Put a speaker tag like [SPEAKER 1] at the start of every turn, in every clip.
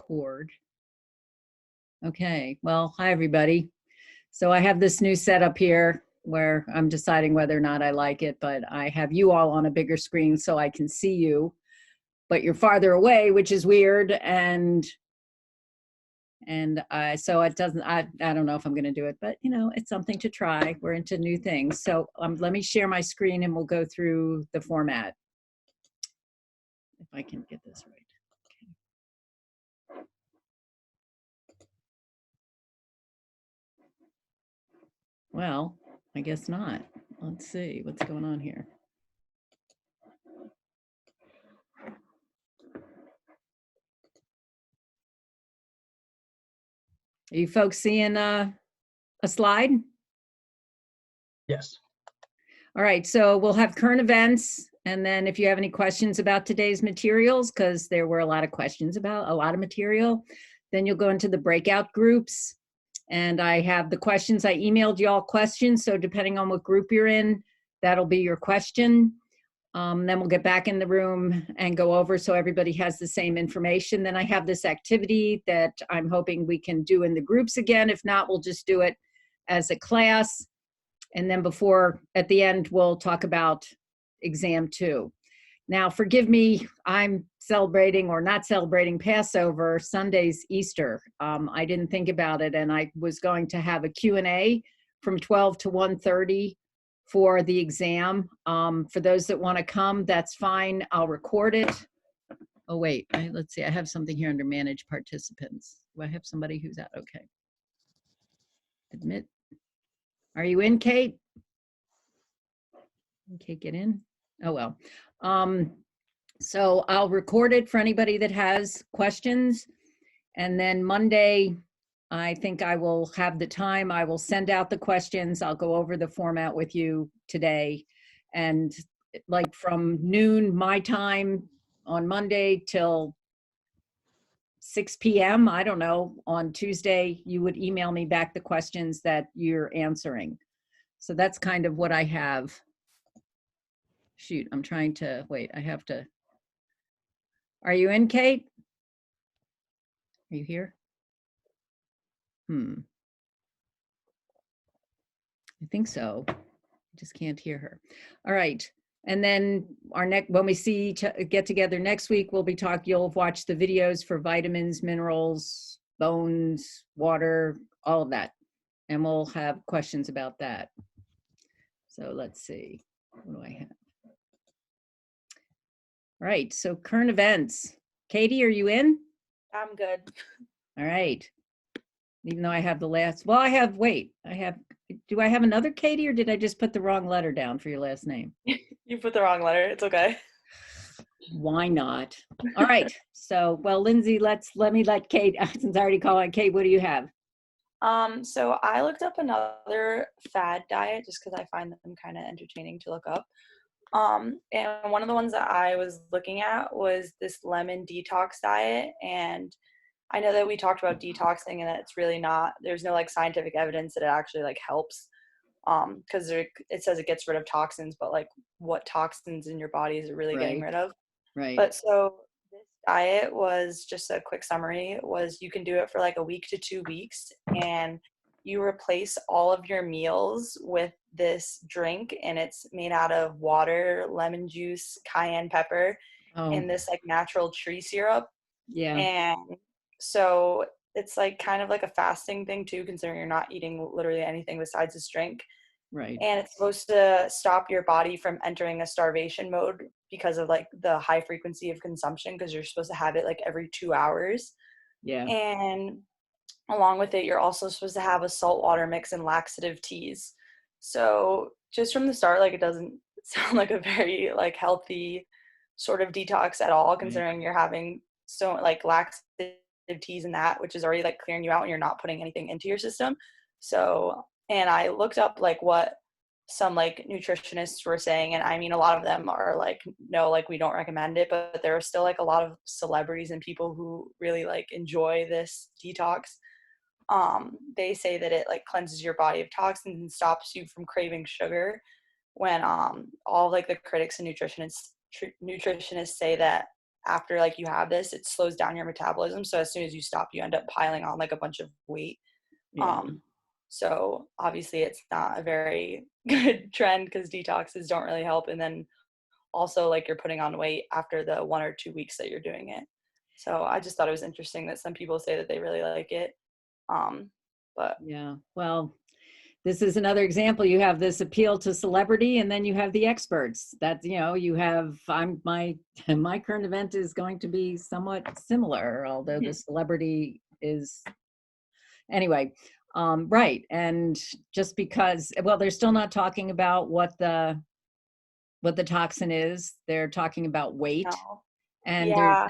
[SPEAKER 1] record. Okay, well, hi everybody. So I have this new setup here where I'm deciding whether or not I like it, but I have you all on a bigger screen so I can see you, but you're farther away, which is weird. And so it doesn't, I don't know if I'm going to do it, but you know, it's something to try. We're into new things. So let me share my screen and we'll go through the format. If I can get this right. Well, I guess not. Let's see what's going on here. Are you folks seeing a slide?
[SPEAKER 2] Yes.
[SPEAKER 1] All right, so we'll have current events, and then if you have any questions about today's materials, because there were a lot of questions about a lot of material, then you'll go into the breakout groups. And I have the questions. I emailed you all questions, so depending on what group you're in, that'll be your question. Then we'll get back in the room and go over so everybody has the same information. Then I have this activity that I'm hoping we can do in the groups again. If not, we'll just do it as a class. And then at the end, we'll talk about exam 2. Now, forgive me, I'm celebrating or not celebrating Passover. Sunday's Easter. I didn't think about it, and I was going to have a Q&A from 12 to 1:30 for the exam. For those that want to come, that's fine. I'll record it. Oh, wait, let's see. I have something here under Manage Participants. Do I have somebody who's out? Okay. Admit. Are you in, Kate? Okay, get in. Oh, well. So I'll record it for anybody that has questions. And then Monday, I think I will have the time. I will send out the questions. I'll go over the format with you today. And like from noon, my time on Monday till 6 p.m., I don't know, on Tuesday, you would email me back the questions that you're answering. So that's kind of what I have. Shoot, I'm trying to, wait, I have to. Are you in, Kate? Are you here? I think so. I just can't hear her. All right. And then when we get together next week, we'll be talking, you'll watch the videos for vitamins, minerals, bones, water, all of that. And we'll have questions about that. So let's see, what do I have? All right, so current events. Katie, are you in?
[SPEAKER 3] I'm good.
[SPEAKER 1] All right. Even though I have the last, well, do I have another Katie or did I just put the wrong letter down for your last name?
[SPEAKER 3] You put the wrong letter. It's okay.
[SPEAKER 1] Why not? All right. So, well, Lindsay, let me let Kate, since I already called on Kate, what do you have?
[SPEAKER 3] So I looked up another fad diet just because I find them kind of entertaining to look up. And one of the ones that I was looking at was this lemon detox diet. And I know that we talked about detoxing and that it's really not, there's no like scientific evidence that it actually like helps. Because it says it gets rid of toxins, but like what toxins in your body is it really getting rid of?
[SPEAKER 1] Right.
[SPEAKER 3] But so this diet was just a quick summary was you can do it for like a week to 2 weeks and you replace all of your meals with this drink and it's made out of water, lemon juice, cayenne pepper, and this like natural tree syrup.
[SPEAKER 1] Yeah.
[SPEAKER 3] And so it's like kind of like a fasting thing too, considering you're not eating literally anything besides this drink.
[SPEAKER 1] Right.
[SPEAKER 3] And it's supposed to stop your body from entering a starvation mode because of like the high frequency of consumption, because you're supposed to have it like every 2 hours.
[SPEAKER 1] Yeah.
[SPEAKER 3] And along with it, you're also supposed to have a saltwater mix and laxative teas. So just from the start, like it doesn't sound like a very like healthy sort of detox at all, considering you're having so like laxative teas and that, which is already like clearing you out and you're not putting anything into your system. So, and I looked up like what some like nutritionists were saying, and I mean a lot of them are like, no, like we don't recommend it, but there are still like a lot of celebrities and people who really like enjoy this detox. They say that it like cleanses your body of toxins and stops you from craving sugar, when all like the critics and nutritionists say that after like you have this, it slows down your metabolism. So as soon as you stop, you end up piling on like a bunch of weight.
[SPEAKER 1] Yeah.
[SPEAKER 3] So obviously it's not a very good trend because detoxes don't really help. And then also like you're putting on weight after the 1 or 2 weeks that you're doing it. So I just thought it was interesting that some people say that they really like it. But
[SPEAKER 1] Yeah. Well, this is another example. You have this appeal to celebrity, and then you have the experts. That, you know, you have, my current event is going to be somewhat similar, although the celebrity is anyway. Right. And just because, well, they're still not talking about what the toxin is. They're talking about weight,
[SPEAKER 3] no.
[SPEAKER 1] and
[SPEAKER 3] Yeah.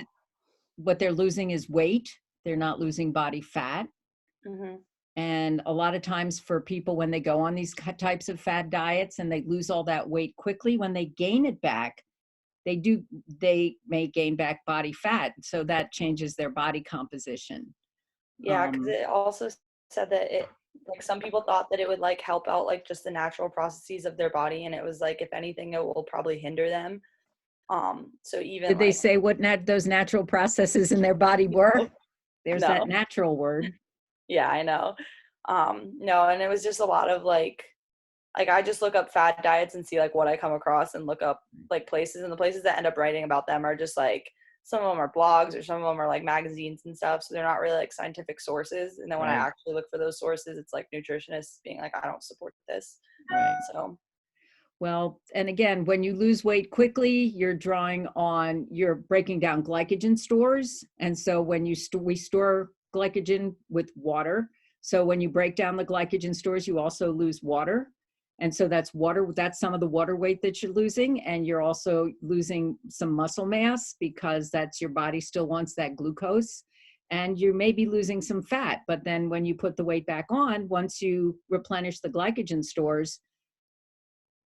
[SPEAKER 1] what they're losing is weight. They're not losing body fat.
[SPEAKER 3] Mm-hmm.
[SPEAKER 1] And a lot of times for people, when they go on these types of fad diets and they lose all that weight quickly, when they gain it back, they may gain back body fat. So that changes their body composition.
[SPEAKER 3] Yeah, because it also said that it, like, some people thought that it would like help out like just the natural processes of their body, and it was like if anything it will probably hinder them. So even
[SPEAKER 1] Did they
[SPEAKER 3] like
[SPEAKER 1] say what those natural processes in their body were? There's that
[SPEAKER 3] no.
[SPEAKER 1] natural word.
[SPEAKER 3] Yeah, I know. No, and it was just a lot of like I just look up fad diets and see like what I come across and look up like places, and the places that end up writing about them are just like some of them are blogs or some of them are like magazines and stuff, so they're not really like scientific sources. And then when I
[SPEAKER 1] Right.
[SPEAKER 3] actually look for those sources, it's like nutritionists being like, I don't support this.
[SPEAKER 1] Right.
[SPEAKER 3] So
[SPEAKER 1] Well, and again, when you lose weight quickly, you're breaking down glycogen stores. And so when we store glycogen with water. So when you break down the glycogen stores, you also lose water. And so that's some of the water weight that you're losing. And you're also losing some muscle mass because that's your body still wants that glucose. And you may be losing some fat. But then when you put the weight back on, once you replenish the glycogen stores,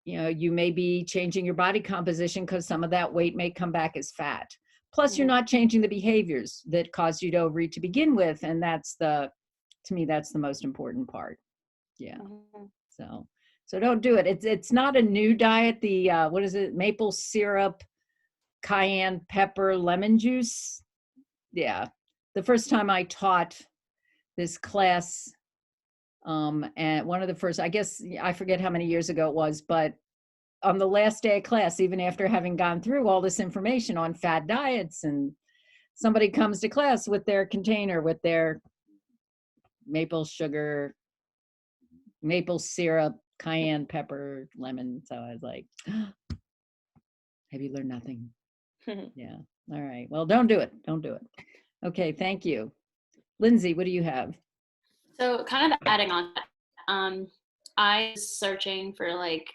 [SPEAKER 1] you may be changing your body composition because some of that weight may come back as fat. Plus, you're
[SPEAKER 3] mhm,
[SPEAKER 1] not changing the behaviors that caused you to overeat to begin with. And to me, that's the most important part. Yeah.
[SPEAKER 3] mhm.
[SPEAKER 1] So don't do it. It's not a new diet. The, what is it? Maple syrup, cayenne pepper, lemon juice. Yeah. The first time I taught this class, and one of the first, I guess, I forget how many years ago it was, but on the last day of class, even after having gone through all this information on fad diets, and somebody comes to class with their container with their maple sugar, maple syrup, cayenne pepper, lemon. So I was like, have you learned nothing? Yeah. All right. Well, don't do it. Don't do it. Okay. Thank you. Lindsay, what do you have?
[SPEAKER 2] So kind of adding on that, I was searching for like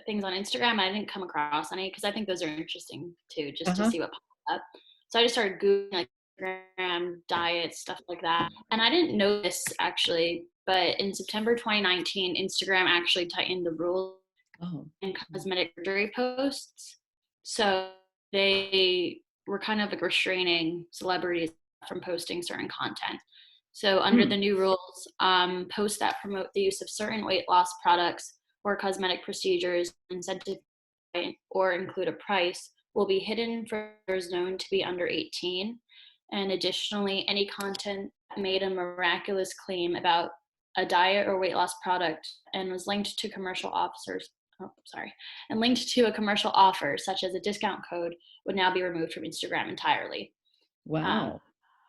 [SPEAKER 2] things on Instagram. I didn't come across any because I think those are interesting too, just to
[SPEAKER 1] Uh-huh.
[SPEAKER 2] see what popped up. So I just started Googling like Instagram diets, stuff like that. And I didn't know this actually, but in September 2019, Instagram actually tightened the rules
[SPEAKER 1] Oh.
[SPEAKER 2] in cosmetic surgery posts. So they were kind of like restraining celebrities from posting certain content. So under the new rules, posts that promote the use of certain weight loss products or cosmetic procedures incentive or include a price will be hidden for those known to be under 18. And additionally, any content that made a miraculous claim about a diet or weight loss product and was linked to and linked to a commercial offer, such as a discount code, would now be removed from Instagram entirely.
[SPEAKER 1] Wow.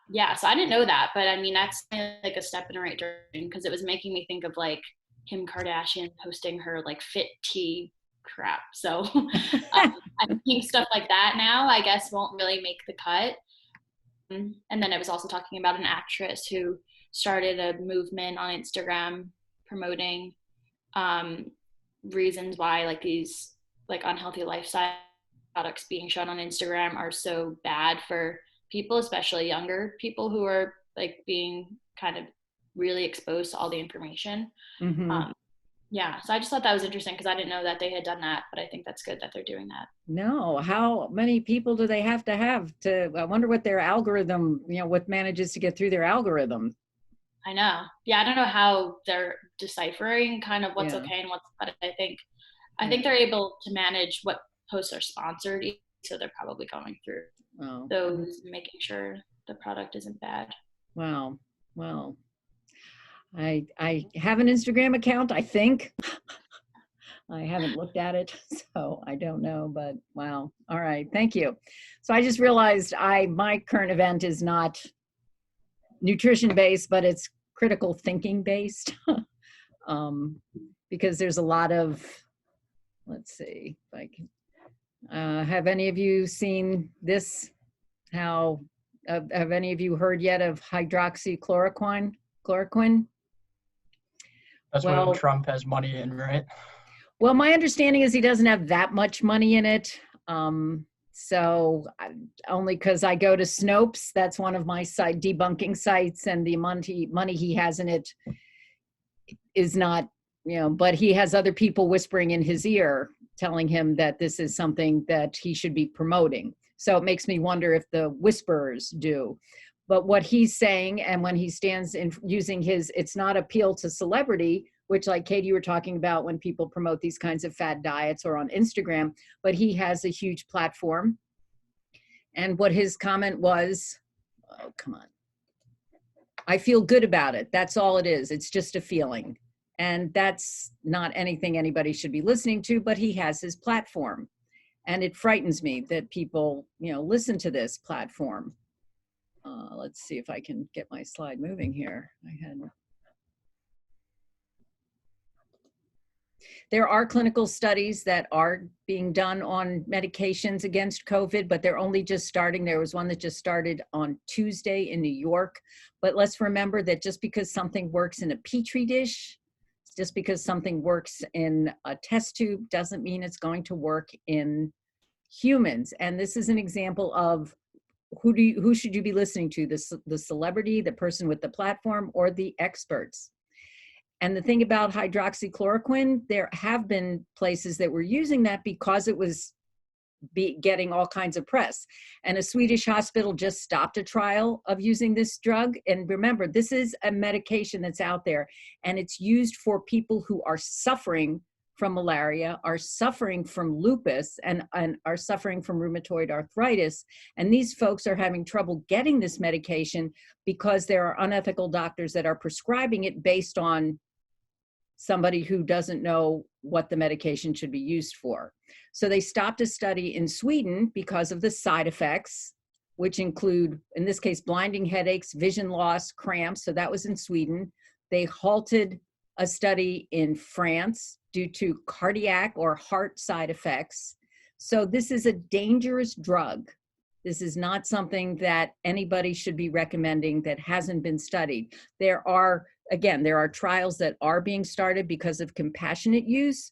[SPEAKER 2] Yeah, so I didn't know that, but I mean, that's like a step in the right direction because it was making me think of like Kim Kardashian posting her like fit tea crap. So I think stuff like that now, I guess, won't really make the cut. And then it was also talking about an actress who started a movement on Instagram promoting reasons why like these like unhealthy lifestyle products being shown on Instagram are so bad for people, especially younger people who are like being kind of really exposed to all the information.
[SPEAKER 1] Mm-hmm.
[SPEAKER 2] Yeah, so I just thought that was interesting because I didn't know that they had done that, but I think that's good that they're doing that.
[SPEAKER 1] No, how many people do they have to, I wonder what their algorithm, what manages to get through their algorithm.
[SPEAKER 2] I know. Yeah, I don't know how they're deciphering kind of what's
[SPEAKER 1] Yeah.
[SPEAKER 2] okay and what's, but I think
[SPEAKER 1] Yeah.
[SPEAKER 2] they're able to manage what posts are sponsored so they're probably going through
[SPEAKER 1] Oh,
[SPEAKER 2] those, making sure the product isn't bad.
[SPEAKER 1] wow. Well, I have an Instagram account, I think. I haven't looked at it, so I don't know, but wow. All right, thank you. So I just realized my current event is not nutrition based, but it's critical thinking based. Because there's a lot of, let's see if I can, have any of you seen this? Have any of you heard yet of hydroxychloroquine? Chloroquine?
[SPEAKER 4] That's
[SPEAKER 1] Well,
[SPEAKER 4] when Trump has money in, right?
[SPEAKER 1] Well, my understanding is he doesn't have that much money in it. Only because I go to Snopes, that's one of my site debunking sites, and the money he has in it is not, but he has other people whispering in his ear, telling him that this is something that he should be promoting. So it makes me wonder if the whisperers do. But what he's saying, and when he stands in using it's not appeal to celebrity, which like Katie, you were talking about when people promote these kinds of fad diets or on Instagram, but he has a huge platform. And what his comment was, oh, come on. I feel good about it. That's all it is. It's just a feeling. And that's not anything anybody should be listening to, but he has his platform. And it frightens me that people, listen to this platform. Let's see if I can get my slide moving here. There are clinical studies that are being done on medications against COVID, but they're only just starting. There was one that just started on Tuesday in New York. But let's remember that just because something works in a petri dish, just because something works in a test tube, doesn't mean it's going to work in humans. And this is an example of who should you be listening to? The celebrity, the person with the platform, or the experts? And the thing about hydroxychloroquine, there have been places that were using that because it was getting all kinds of press. And a Swedish hospital just stopped a trial of using this drug. And remember, this is a medication that's out there, and it's used for people who are suffering from malaria, are suffering from lupus, and are suffering from rheumatoid arthritis. And these folks are having trouble getting this medication because there are unethical doctors that are prescribing it based on somebody who doesn't know what the medication should be used for. So they stopped a study in Sweden because of the side effects, which include, in this case, blinding headaches, vision loss, cramps. So that was in Sweden. They halted a study in France due to cardiac or heart side effects. So this is a dangerous drug. This is not something that anybody should be recommending that hasn't been studied. There are trials that are being started because of compassionate use,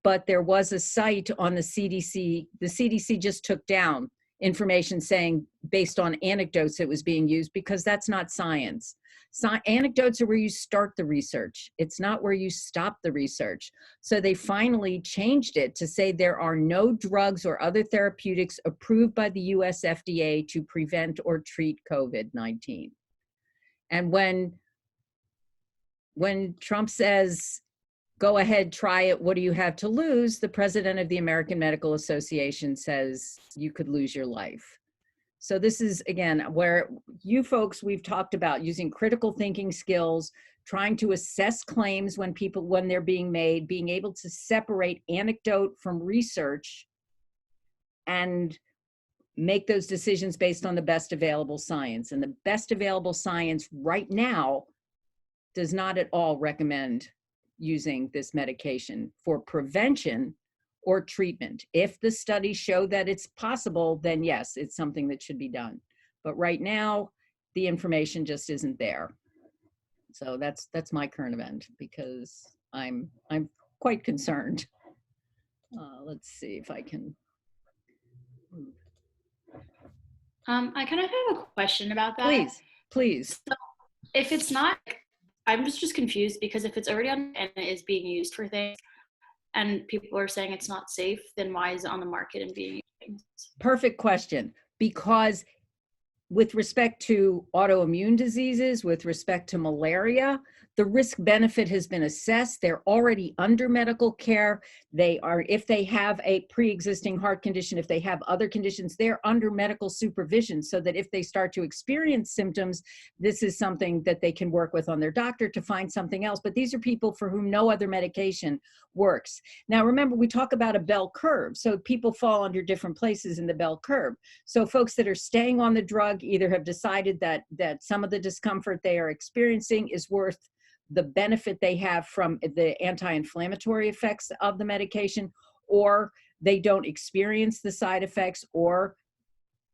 [SPEAKER 1] but there was a site on the CDC. The CDC just took down information saying based on anecdotes it was being used, because that's not science. Anecdotes are where you start the research. It's not where you stop the research. So they finally changed it to say there are no drugs or other therapeutics approved by the US FDA to prevent or treat COVID-19. And when Trump says, go ahead, try it, what do you have to lose? The president of the American Medical Association says you could lose your life. So this is, again, where you folks, we've talked about using critical thinking skills, trying to assess claims when they're being made, being able to separate anecdote from research and make those decisions based on the best available science. And the best available science right now does not at all recommend using this medication for prevention or treatment. If the studies show that it's possible, then yes, it's something that should be done. But right now, the information just isn't there. So that's my current event, because I'm quite concerned. Let's see if I can.
[SPEAKER 2] I kind of have a question about that.
[SPEAKER 1] Please.
[SPEAKER 2] So if it's not, I'm just confused, because if it's already on and it is being used for things, and people are saying it's not safe, then why is it on the market and being used?
[SPEAKER 1] Perfect question. Because with respect to autoimmune diseases, with respect to malaria, the risk benefit has been assessed. They're already under medical care. They are, if they have a pre-existing heart condition, if they have other conditions, they're under medical supervision, so that if they start to experience symptoms, this is something that they can work with on their doctor to find something else. But these are people for whom no other medication works. Now, remember, we talk about a bell curve. So people fall under different places in the bell curve. So folks that are staying on the drug either have decided that some of the discomfort they are experiencing is worth the benefit they have from the anti-inflammatory effects of the medication, or they don't experience the side effects, or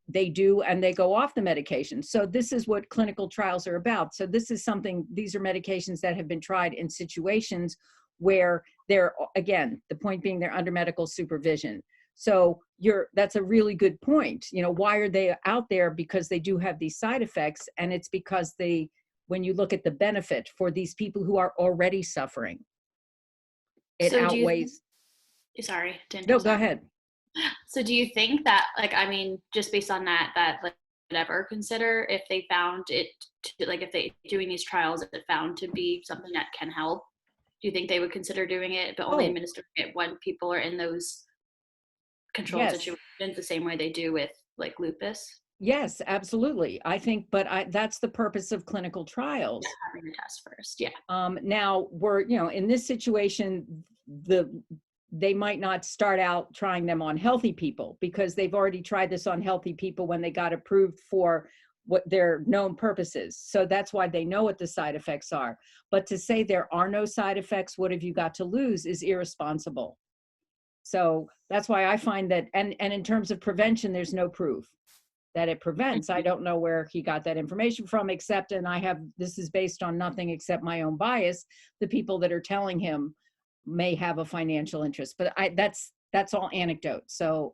[SPEAKER 1] they do and they go off the medication. So this is what clinical trials are about. So this is something, these are medications that have been tried in situations where they're, again, the point being they're under medical supervision. So that's a really good point. You know, why are they out there? Because they do have these side effects, and it's because when you look at the benefit for these people who are already suffering, it
[SPEAKER 2] So
[SPEAKER 1] outweighs.
[SPEAKER 2] Sorry, to
[SPEAKER 1] No, go ahead.
[SPEAKER 2] So do you think that, like, I mean, just based on that like, would ever consider if they found it, like if they doing these trials, if it found to be something that can help, do you think they would consider doing it, but only administering it when people are in those controlled situations, the same way they do with like lupus?
[SPEAKER 1] Yes, absolutely. I think, but that's the purpose of clinical trials.
[SPEAKER 2] Yeah, having the test first. Yeah.
[SPEAKER 1] Now we're, in this situation, they might not start out trying them on healthy people, because they've already tried this on healthy people when they got approved for what their known purposes. So that's why they know what the side effects are. But to say there are no side effects, what have you got to lose, is irresponsible. So that's why I find that, and in terms of prevention, there's no proof that it prevents. I don't know where he got that information from, except, and this is based on nothing except my own bias, the people that are telling him may have a financial interest, but that's all anecdote. So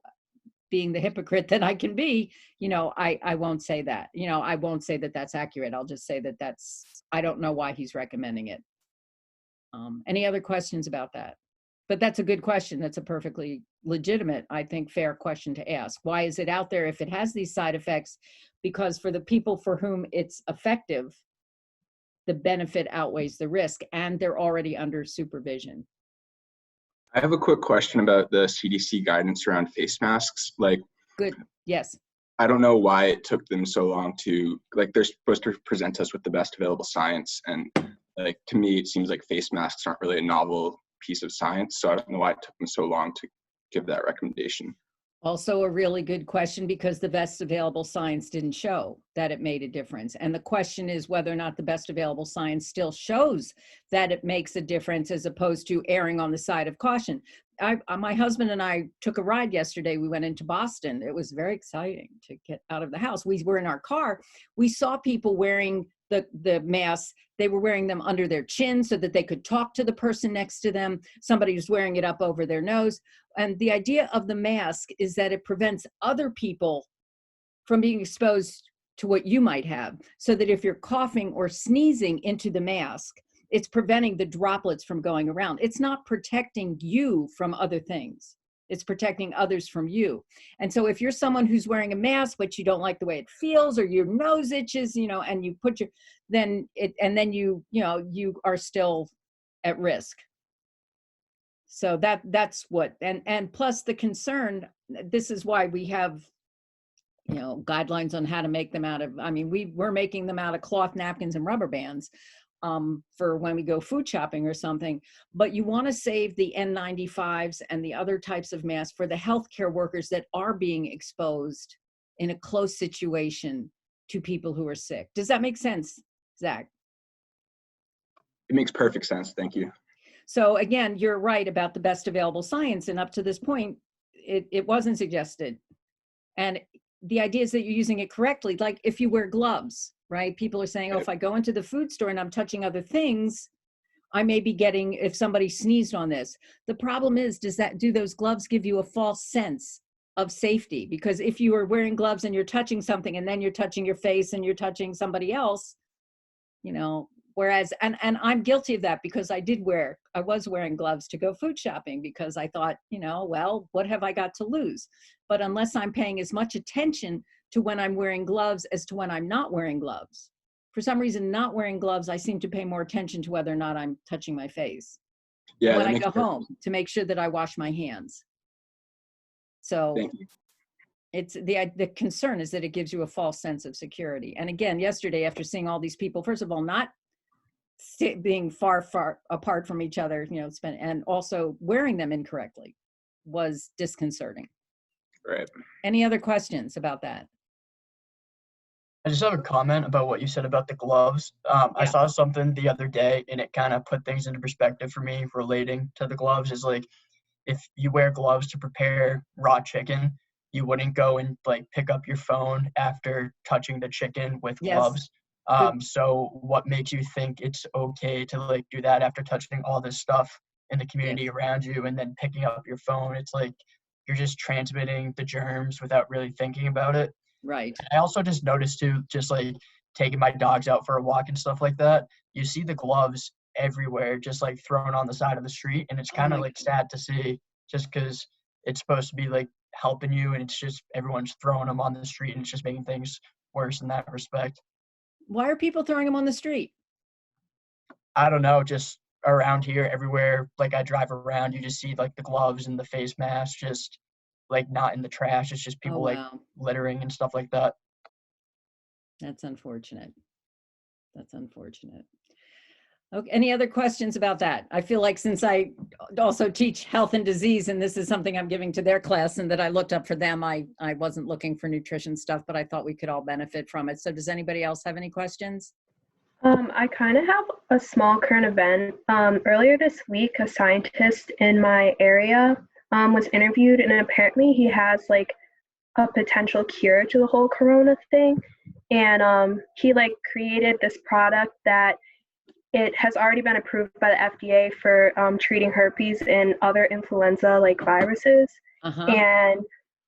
[SPEAKER 1] being the hypocrite that I can be, I won't say that, I won't say that that's accurate. I'll just say that I don't know why he's recommending it. Any other questions about that? But that's a good question. That's a perfectly legitimate, I think, fair question to ask. Why is it out there if it has these side effects? Because for the people for whom it's effective, the benefit outweighs the risk, and they're already under supervision.
[SPEAKER 5] I have a quick question about the CDC guidance around face masks.
[SPEAKER 1] Good. Yes.
[SPEAKER 5] I don't know why it took them so long to, they're supposed to present us with the best available science. And to me, it seems like face masks aren't really a novel piece of science. So I don't know why it took them so long to give that recommendation.
[SPEAKER 1] Also a really good question, because the best available science didn't show that it made a difference. And the question is whether or not the best available science still shows that it makes a difference, as opposed to erring on the side of caution. My husband and I took a ride yesterday. We went into Boston. It was very exciting to get out of the house. We were in our car. We saw people wearing the masks. They were wearing them under their chin so that they could talk to the person next to them. Somebody was wearing it up over their nose. And the idea of the mask is that it prevents other people from being exposed to what you might have, so that if you're coughing or sneezing into the mask, it's preventing the droplets from going around. It's not protecting you from other things. It's protecting others from you. And so if you're someone who's wearing a mask, but you don't like the way it feels, or your nose itches, and you put you are still at risk. So that's what, and plus the concern, this is why we have, guidelines on how to make them out of, we're making them out of cloth napkins and rubber bands for when we go food shopping or something. But you want to save the N95s and the other types of masks for the healthcare workers that are being exposed in a close situation to people who are sick. Does that make sense, Zach?
[SPEAKER 5] It makes perfect sense. Thank you.
[SPEAKER 1] So again, you're right about the best available science. And up to this point, it wasn't suggested. And the idea is that you're using it correctly. Like if you wear gloves, right? People are saying, oh, if I go into the food store and I'm touching other things, I may be getting, if somebody sneezed on this. The problem is, do those gloves give you a false sense of safety? Because if you are wearing gloves and you're touching something, and then you're touching your face and you're touching somebody else, Whereas, and I'm guilty of that because I was wearing gloves to go food shopping because I thought, well, what have I got to lose? But unless I'm paying as much attention to when I'm wearing gloves as to when I'm not wearing gloves, for some reason, not wearing gloves, I seem to pay more attention to whether or not I'm touching my face.
[SPEAKER 5] Yeah,
[SPEAKER 1] When
[SPEAKER 5] that
[SPEAKER 1] I
[SPEAKER 5] makes
[SPEAKER 1] go
[SPEAKER 5] perfect
[SPEAKER 1] home to make sure that I wash my hands. So
[SPEAKER 5] Thank you.
[SPEAKER 1] it's the concern is that it gives you a false sense of security. And again, yesterday, after seeing all these people, first of all, not being far apart from each other, and also wearing them incorrectly was disconcerting.
[SPEAKER 5] Right.
[SPEAKER 1] Any other questions about that?
[SPEAKER 4] I just have a comment about what you said about the gloves. I saw something the other day and it kind of put things into perspective for me relating to the gloves. Is like, if you wear gloves to prepare raw chicken, you wouldn't go and like pick up your phone after touching the chicken with
[SPEAKER 1] Yes.
[SPEAKER 4] gloves.
[SPEAKER 1] Good.
[SPEAKER 4] So what makes you think it's okay to like do that after touching all this stuff in the community around you and then picking up your phone? It's like you're just transmitting the germs without really thinking about it.
[SPEAKER 1] Right.
[SPEAKER 4] I also just noticed too, just like taking my dogs out for a walk and stuff like that, you see the gloves everywhere, just like thrown on the side of the street. And it's kind of
[SPEAKER 1] my
[SPEAKER 4] like sad to see just because it's supposed to be like helping you and it's just everyone's throwing them on the street and it's just making things worse in that respect.
[SPEAKER 1] Why are people throwing them on the street?
[SPEAKER 4] I don't know, just around here, everywhere, like I drive around, you just see like the gloves and the face masks just like not in the trash. It's just
[SPEAKER 1] Oh,
[SPEAKER 4] people like
[SPEAKER 1] wow.
[SPEAKER 4] littering and stuff like that.
[SPEAKER 1] That's unfortunate. That's unfortunate. Okay. Any other questions about that? I feel like since I also teach health and disease, and this is something I'm giving to their class and that I looked up for them, I wasn't looking for nutrition stuff, but I thought we could all benefit from it. So does anybody else have any questions?
[SPEAKER 6] I kind of have a small current event. Earlier this week, a scientist in my area was interviewed, and apparently he has like a potential cure to the whole corona thing. And he like created this product that it has already been approved by the FDA for treating herpes and other influenza like viruses.
[SPEAKER 1] Uh-huh.
[SPEAKER 6] And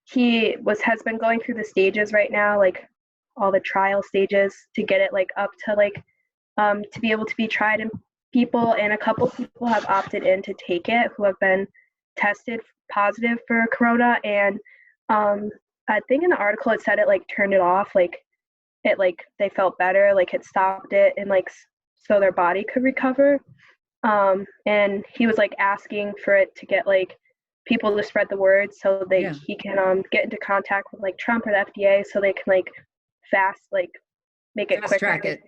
[SPEAKER 6] he has been going through the stages right now, like all the trial stages to get it like up to like to be able to be tried in people. And a couple people have opted in to take it who have been tested positive for corona. And I think in the article it said it like turned it off, like it like they felt better, like it stopped it, and like so their body could recover. And he was like asking for it to get like people to spread the word so he can get into contact with like Trump or the FDA so they can like make it quicker.
[SPEAKER 1] Track it.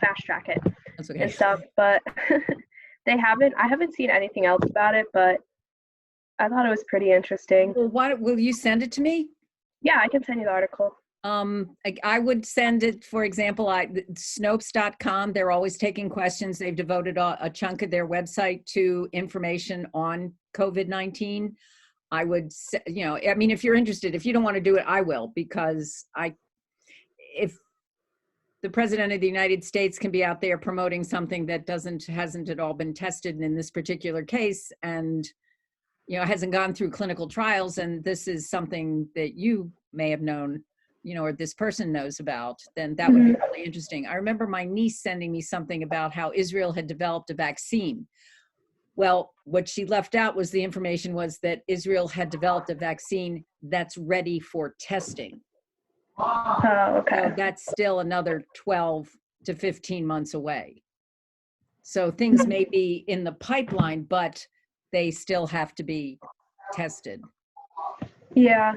[SPEAKER 6] Fast track it.
[SPEAKER 1] That's okay.
[SPEAKER 6] And stuff. But I haven't seen anything else about it, but I thought it was pretty interesting.
[SPEAKER 1] Well, why will you send it to me?
[SPEAKER 6] Yeah, I can send you the article.
[SPEAKER 1] I would send it, for example, Snopes.com. They're always taking questions. They've devoted a chunk of their website to information on COVID-19. I would say, if you're interested, if you don't want to do it, I will, because if the president of the United States can be out there promoting something that hasn't at all been tested in this particular case, and hasn't gone through clinical trials, and this is something that you may have known, or this person knows about, then that would be really interesting. I remember my niece sending me something about how Israel had developed a vaccine. Well, what she left out was the information was that Israel had developed a vaccine that's ready for testing.
[SPEAKER 6] Oh, okay.
[SPEAKER 1] So that's still another 12 to 15 months away. So things may be in the pipeline, but they still have to be tested.
[SPEAKER 6] Yeah.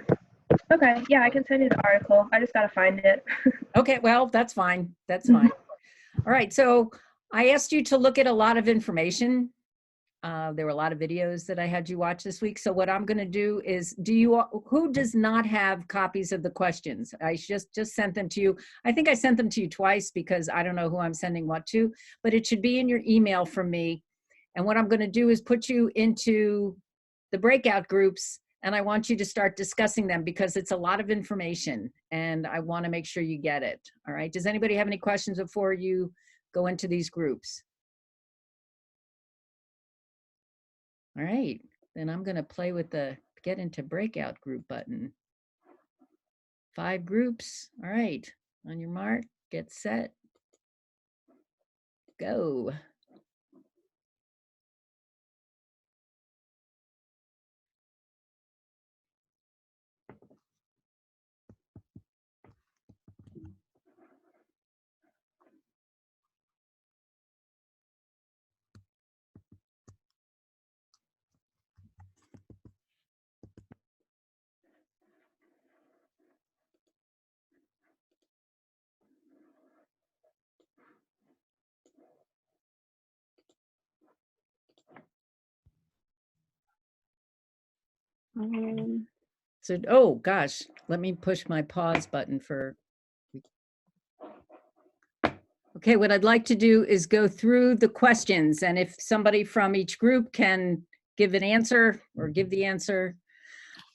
[SPEAKER 6] Okay. Yeah, I can send you the article. I just got to find it.
[SPEAKER 1] Okay. Well, that's fine. That's fine. All right. So I asked you to look at a lot of information. There were a lot of videos that I had you watch this week. So what I'm going to do is, who does not have copies of the questions? I just sent them to you. I think I sent them to you twice because I don't know who I'm sending what to, but it should be in your email from me. And what I'm going to do is put you into the breakout groups, and I want you to start discussing them because it's a lot of information and I want to make sure you get it. All right. Does anybody have any questions before you go into these groups? All right, then I'm going to play with the get into breakout group button. 5 groups. All right, on your mark, get set. go. So, oh gosh, let me push my pause button for. Okay, what I'd like to do is go through the questions, and if somebody from each group can give an answer or give the answer,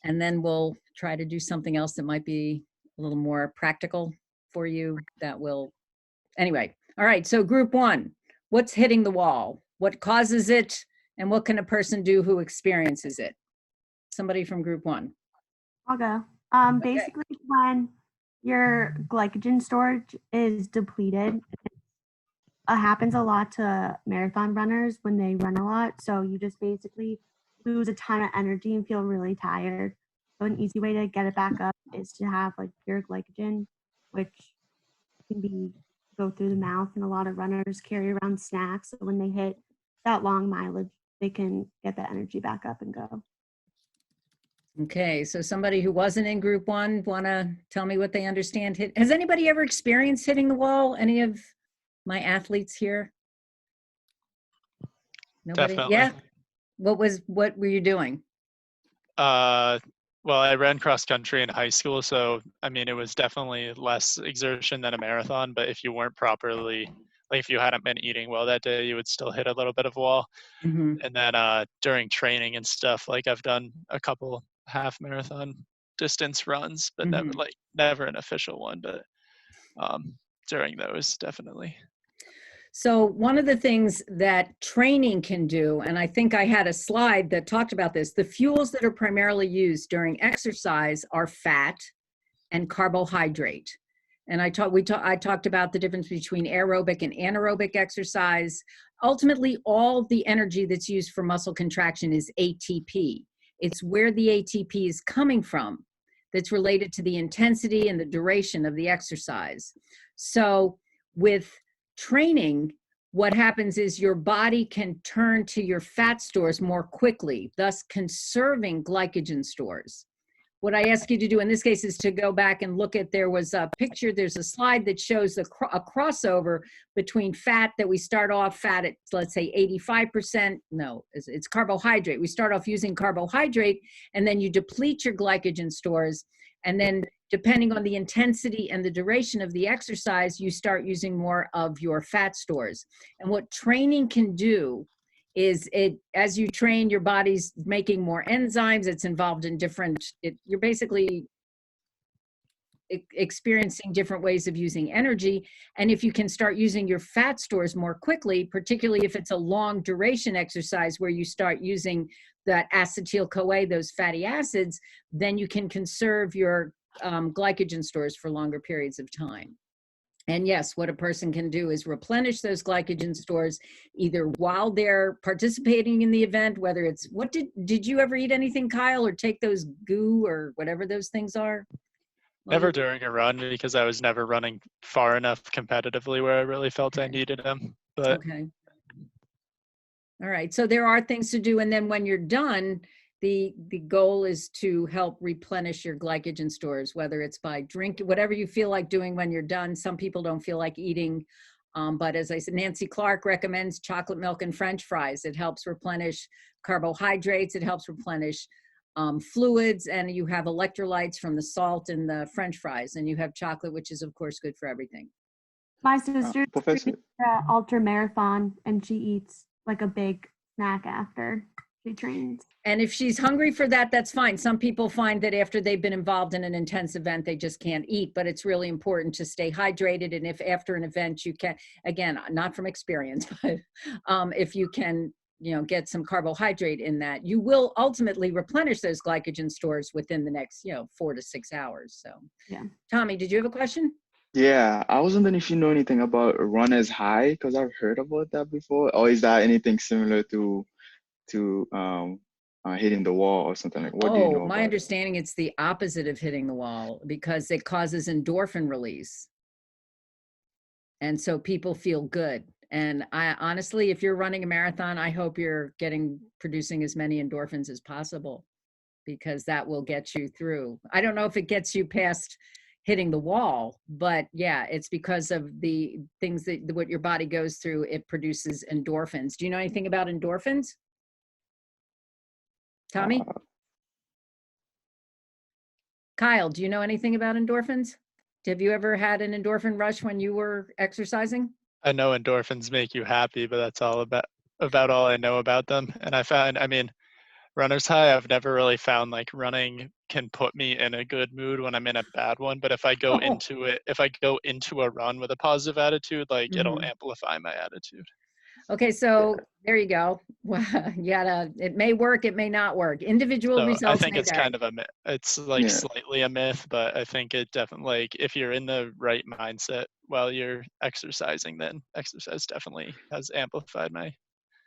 [SPEAKER 1] and then we'll try to do something else that might be a little more practical for you that will, anyway. All right, so group one, what's hitting the wall? What causes it? And what can a person do who experiences it? Somebody from group one.
[SPEAKER 7] I'll go.
[SPEAKER 1] Okay.
[SPEAKER 7] Basically, when your glycogen storage is depleted, it happens a lot to marathon runners when they run a lot. So you just basically lose a ton of energy and feel really tired. So an easy way to get it back up is to have like pure glycogen, which can be go through the mouth. And a lot of runners carry around snacks. So when they hit that long mileage, they can get that energy back up and go.
[SPEAKER 1] Okay, so somebody who wasn't in group one, want to tell me what they understand? Has anybody ever experienced hitting the wall? Any of my athletes here? Nobody?
[SPEAKER 8] Definitely.
[SPEAKER 1] Yeah? What were you doing?
[SPEAKER 8] Well, I ran cross country in high school, so I mean, it was definitely less exertion than a marathon, but if you weren't properly, like if you hadn't been eating well that day, you would still hit a little bit of wall.
[SPEAKER 1] Mhm.
[SPEAKER 8] And then during training and stuff, like I've done a couple half marathon distance runs, but never an official one, but during those, definitely.
[SPEAKER 1] So one of the things that training can do, and I think I had a slide that talked about this, the fuels that are primarily used during exercise are fat and carbohydrate. And I talked about the difference between aerobic and anaerobic exercise. Ultimately, all the energy that's used for muscle contraction is ATP. It's where the ATP is coming from that's related to the intensity and the duration of the exercise. So with training, what happens is your body can turn to your fat stores more quickly, thus conserving glycogen stores. What I ask you to do in this case is to go back and look at, there was a picture, there's a slide that shows a crossover between fat that we start off fat at, let's say 85%, no, it's carbohydrate. We start off using carbohydrate and then you deplete your glycogen stores. And then depending on the intensity and the duration of the exercise, you start using more of your fat stores. And what training can do is as you train, your body's making more enzymes, it's involved in you're basically experiencing different ways of using energy. And if you can start using your fat stores more quickly, particularly if it's a long duration exercise where you start using that acetyl-CoA, those fatty acids, then you can conserve your glycogen stores for longer periods of time. And yes, what a person can do is replenish those glycogen stores either while they're participating in the event, whether it's, did you ever eat anything, Kyle, or take those goo or whatever those things are?
[SPEAKER 8] Never during a run, because I was never running far enough competitively where I really felt I needed them. But
[SPEAKER 1] okay. All right, so there are things to do. And then when you're done, the goal is to help replenish your glycogen stores, whether it's by drink, whatever you feel like doing when you're done. Some people don't feel like eating, but as I said, Nancy Clark recommends chocolate milk and French fries. It helps replenish carbohydrates. It helps replenish fluids, and you have electrolytes from the salt in the French fries, and you have chocolate, which is of course good for everything.
[SPEAKER 7] My sister's
[SPEAKER 5] Professor,
[SPEAKER 7] ultra marathon, and she eats like a big snack after she trains.
[SPEAKER 1] And if she's hungry for that, that's fine. Some people find that after they've been involved in an intense event, they just can't eat, but it's really important to stay hydrated. And if after an event you can, again, not from experience, but if you can, get some carbohydrate in that, you will ultimately replenish those glycogen stores within the next, 4 to 6 hours. So,
[SPEAKER 7] yeah.
[SPEAKER 1] Tommy, did you have a question?
[SPEAKER 9] Yeah, I was wondering if you know anything about runner's high, because I've heard about that before. Or is that anything similar to hitting the wall or something like? What do you
[SPEAKER 1] Oh,
[SPEAKER 9] know
[SPEAKER 1] my
[SPEAKER 9] about it?
[SPEAKER 1] understanding, it's the opposite of hitting the wall because it causes endorphin release. And so people feel good. And I honestly, if you're running a marathon, I hope you're producing as many endorphins as possible because that will get you through. I don't know if it gets you past hitting the wall, but yeah, it's because of the things that what your body goes through, it produces endorphins. Do you know anything about endorphins? Tommy?
[SPEAKER 9] Uh,
[SPEAKER 1] Kyle, do you know anything about endorphins? Have you ever had an endorphin rush when you were exercising?
[SPEAKER 8] I know endorphins make you happy, but that's all about all I know about them. And I mean, runner's high, I've never really found like running can put me in a good mood when I'm in a bad one. But if I go into a run with a positive attitude, like it'll
[SPEAKER 1] Mhm.
[SPEAKER 8] amplify my attitude.
[SPEAKER 1] Okay, so there you go. Well, it may work, it may not work. Individual
[SPEAKER 8] So I
[SPEAKER 1] results
[SPEAKER 8] think
[SPEAKER 1] may
[SPEAKER 8] it's
[SPEAKER 1] vary.
[SPEAKER 8] kind of it's like
[SPEAKER 9] yeah,
[SPEAKER 8] slightly a myth, but I think it definitely, like, if you're in the right mindset while you're exercising, then exercise definitely has amplified my.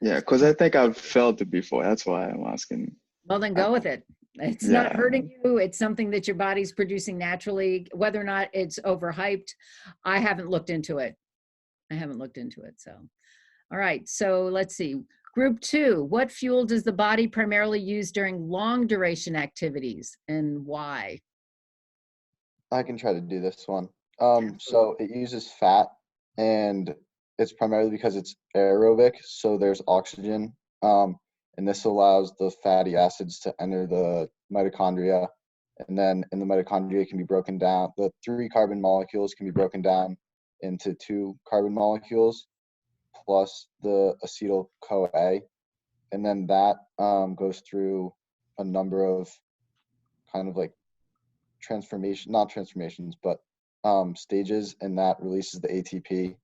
[SPEAKER 9] yeah, because I think I've felt it before. That's why I'm asking.
[SPEAKER 1] Well, then
[SPEAKER 9] Uh,
[SPEAKER 1] go with it. It's not
[SPEAKER 9] yeah,
[SPEAKER 1] hurting you. It's something that your body's producing naturally. Whether or not it's overhyped, I haven't looked into it. So, all right. So let's see. Group 2, what fuel does the body primarily use during long duration activities and why?
[SPEAKER 10] I can try to do this one. So it uses fat, and it's primarily because it's aerobic, so there's oxygen, and this allows the fatty acids to enter the mitochondria, and then in the mitochondria it can be broken down. The 3 carbon molecules can be broken down into 2 carbon molecules plus the acetyl CoA, and then that goes through a number of kind of like not transformations, but stages, and that releases the ATP,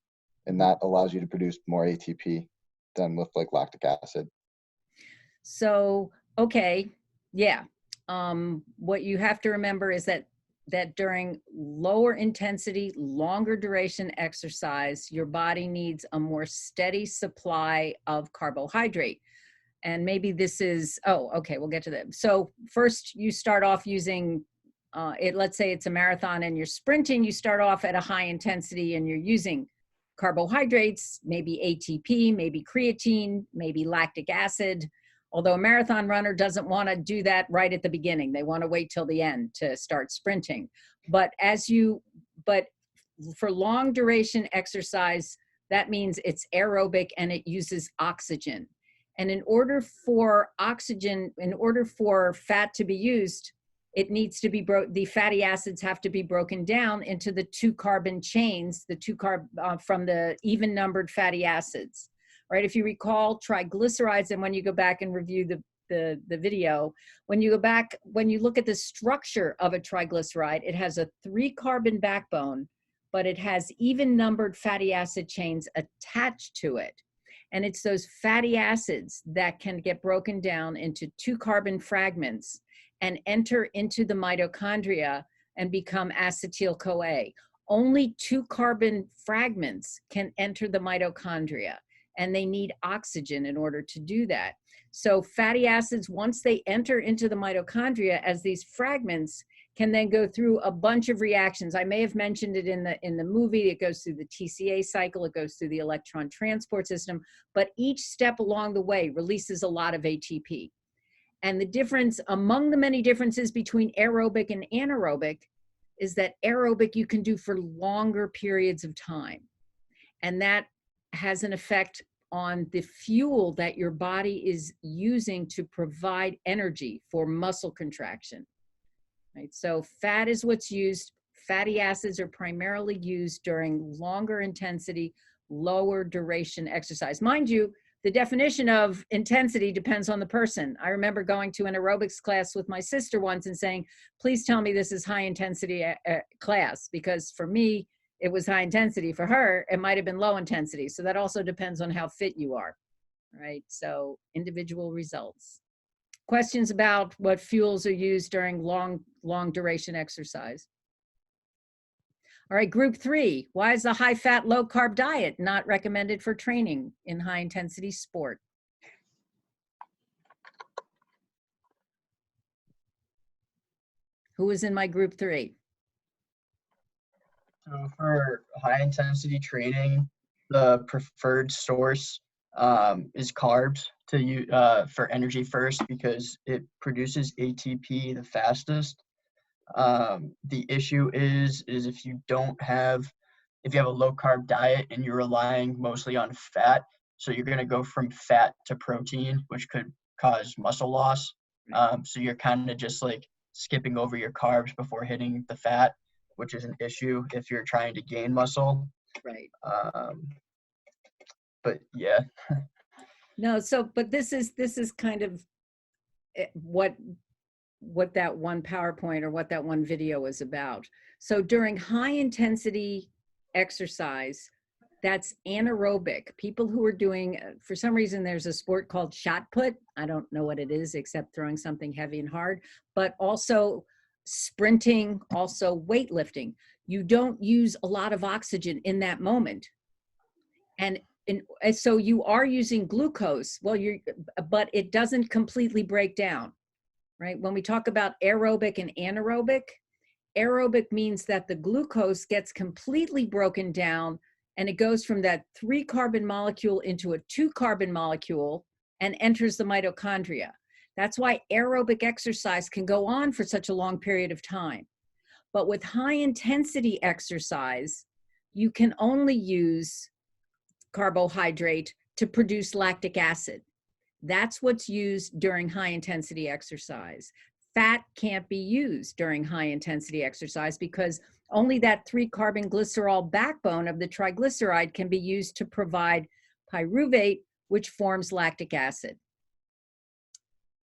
[SPEAKER 10] and that allows you to produce more ATP than with like lactic acid.
[SPEAKER 1] So, okay, yeah. What you have to remember is that during lower intensity, longer duration exercise, your body needs a more steady supply of carbohydrate. And maybe this is, oh, okay, we'll get to that. So first you start off using let's say it's a marathon and you're sprinting, you start off at a high intensity and you're using carbohydrates, maybe ATP, maybe creatine, maybe lactic acid. Although a marathon runner doesn't want to do that right at the beginning. They want to wait till the end to start sprinting. But for long duration exercise, that means it's aerobic and it uses oxygen. And in order for fat to be used, it needs to be the fatty acids have to be broken down into the 2 carbon chains, from the even numbered fatty acids, right? If you recall triglycerides, and when you go back and review the video, when you look at the structure of a triglyceride, it has a 3 carbon backbone, but it has even numbered fatty acid chains attached to it. And it's those fatty acids that can get broken down into 2 carbon fragments and enter into the mitochondria and become acetyl-CoA. Only 2 carbon fragments can enter the mitochondria, and they need oxygen in order to do that. So fatty acids, once they enter into the mitochondria as these fragments, can then go through a bunch of reactions. I may have mentioned it in the movie. It goes through the TCA cycle, it goes through the electron transport system, but each step along the way releases a lot of ATP. And the difference among the many differences between aerobic and anaerobic is that aerobic you can do for longer periods of time. And that has an effect on the fuel that your body is using to provide energy for muscle contraction. Right? So fat is what's used. Fatty acids are primarily used during longer intensity, lower duration exercise. Mind you, the definition of intensity depends on the person. I remember going to an aerobics class with my sister once and saying, please tell me this is high intensity class, because for me, it was high intensity. For her, it might have been low intensity. So that also depends on how fit you are, right? So individual results. Questions about what fuels are used during long duration exercise? All right, group 3. Why is a high-fat, low-carb diet not recommended for training in high-intensity sport? Who was in my group 3?
[SPEAKER 4] So for high intensity training, the preferred source is carbs for energy first because it produces ATP the fastest. The issue is if you have a low carb diet and you're relying mostly on fat, so you're going to go from fat to protein, which could cause muscle loss. So you're kind of just like skipping over your carbs before hitting the fat, which is an issue if you're trying to gain muscle.
[SPEAKER 1] Right.
[SPEAKER 4] But yeah.
[SPEAKER 1] No, but this is kind of what that one PowerPoint or what that one video is about. So during high intensity exercise, that's anaerobic. People who are doing, for some reason, there's a sport called shot put. I don't know what it is except throwing something heavy and hard, but also sprinting, also weightlifting. You don't use a lot of oxygen in that moment. And so you are using glucose. But it doesn't completely break down, right? When we talk about aerobic and anaerobic, aerobic means that the glucose gets completely broken down and it goes from that 3-carbon molecule into a 2-carbon molecule and enters the mitochondria. That's why aerobic exercise can go on for such a long period of time. But with high intensity exercise, you can only use carbohydrate to produce lactic acid. That's what's used during high intensity exercise. Fat can't be used during high intensity exercise because only that 3-carbon glycerol backbone of the triglyceride can be used to provide pyruvate, which forms lactic acid.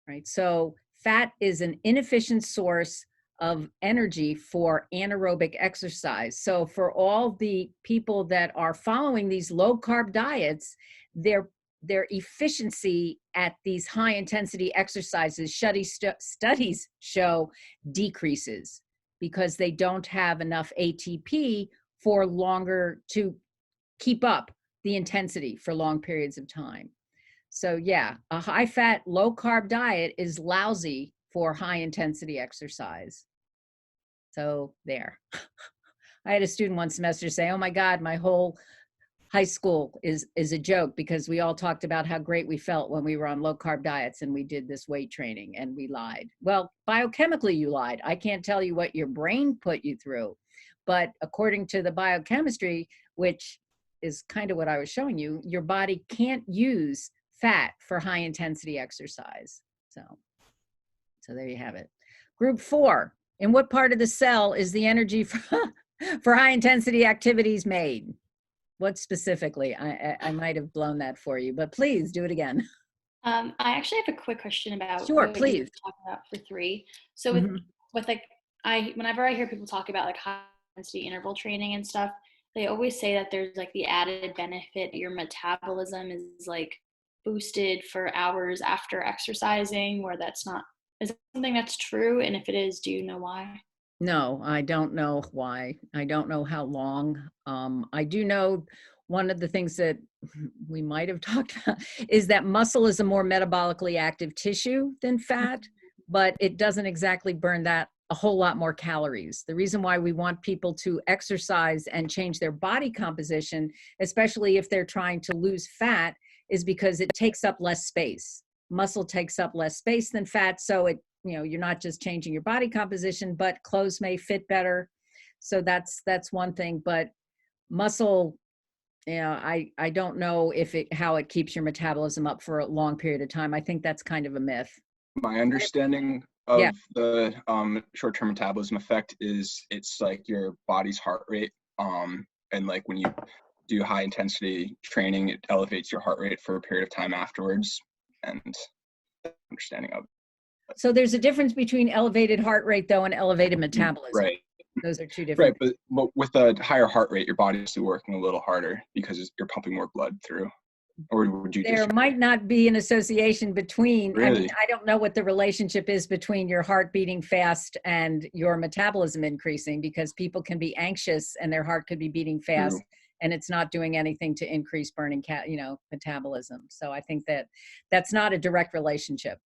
[SPEAKER 1] Right? So fat is an inefficient source of energy for anaerobic exercise. So for all the people that are following these low carb diets, their efficiency at these high intensity exercises, studies show, decreases because they don't have enough ATP for longer to keep up the intensity for long periods of time. So yeah, a high fat, low carb diet is lousy for high intensity exercise. So there. I had a student one semester say, oh my God, my whole high school is a joke because we all talked about how great we felt when we were on low carb diets and we did this weight training and we lied. Well, biochemically you lied. I can't tell you what your brain put you through, but according to the biochemistry, which is kind of what I was showing you, your body can't use fat for high intensity exercise. So there you have it. Group 4, in what part of the cell is the energy for high intensity activities made? What specifically? I might have blown that for you, but please do it again.
[SPEAKER 2] I actually have a quick question about
[SPEAKER 1] Sure,
[SPEAKER 2] what
[SPEAKER 1] please.
[SPEAKER 2] you were talking about for 3. So with like, whenever I hear people talk about like high intensity interval training and stuff, they always say that there's like the added benefit, your metabolism is like boosted for hours after exercising, where that's not. Is that something that's true? And if it is, do you know why?
[SPEAKER 1] No, I don't know why. I don't know how long. I do know one of the things that we might have talked about is that muscle is a more metabolically active tissue than fat, but it doesn't exactly burn that a whole lot more calories. The reason why we want people to exercise and change their body composition, especially if they're trying to lose fat, is because it takes up less space. Muscle takes up less space than fat, so you're not just changing your body composition, but clothes may fit better. So that's one thing. But muscle, I don't know how it keeps your metabolism up for a long period of time. I think that's kind of a myth.
[SPEAKER 5] My understanding of the short-term metabolism effect is it's like your body's heart rate. And like when you do high intensity training, it elevates your heart rate for a period of time afterwards. And understanding of it.
[SPEAKER 1] So there's a difference between elevated heart rate though and elevated metabolism.
[SPEAKER 5] Right.
[SPEAKER 1] Those are two different.
[SPEAKER 5] Right, but with a higher heart rate, your body is working a little harder because you're pumping more blood through. Or would you
[SPEAKER 1] There
[SPEAKER 5] disagree?
[SPEAKER 1] might not be an association between, I mean,
[SPEAKER 5] Really?
[SPEAKER 1] I don't know what the relationship is between your heart beating fast and your metabolism increasing, because people can be anxious and their heart could be beating fast
[SPEAKER 5] True.
[SPEAKER 1] and it's not doing anything to increase burning metabolism. So I think that that's not a direct relationship.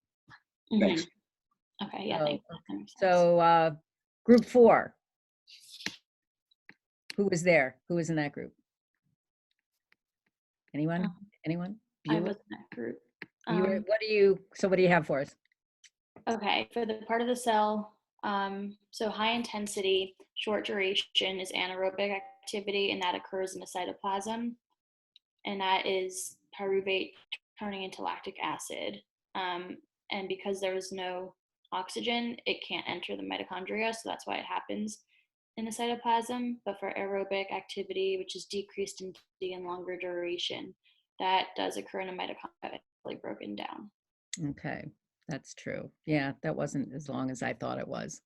[SPEAKER 5] Thanks.
[SPEAKER 2] Okay, yeah,
[SPEAKER 1] So,
[SPEAKER 2] thanks. That makes sense.
[SPEAKER 1] so group 4, who was there? Who was in that group? Anyone? Anyone?
[SPEAKER 2] I
[SPEAKER 1] Bueller?
[SPEAKER 2] was in that group.
[SPEAKER 1] You were, what do you have for us?
[SPEAKER 2] Okay, for the part of the cell, so high intensity, short duration is anaerobic activity, and that occurs in the cytoplasm, and that is pyruvate turning into lactic acid. And because there is no oxygen, it can't enter the mitochondria, so that's why it happens in the cytoplasm. But for aerobic activity, which is decreased intensity and longer duration, that does occur in a mitochondria broken down.
[SPEAKER 1] Okay, that's true. Yeah, that wasn't as long as I thought it was.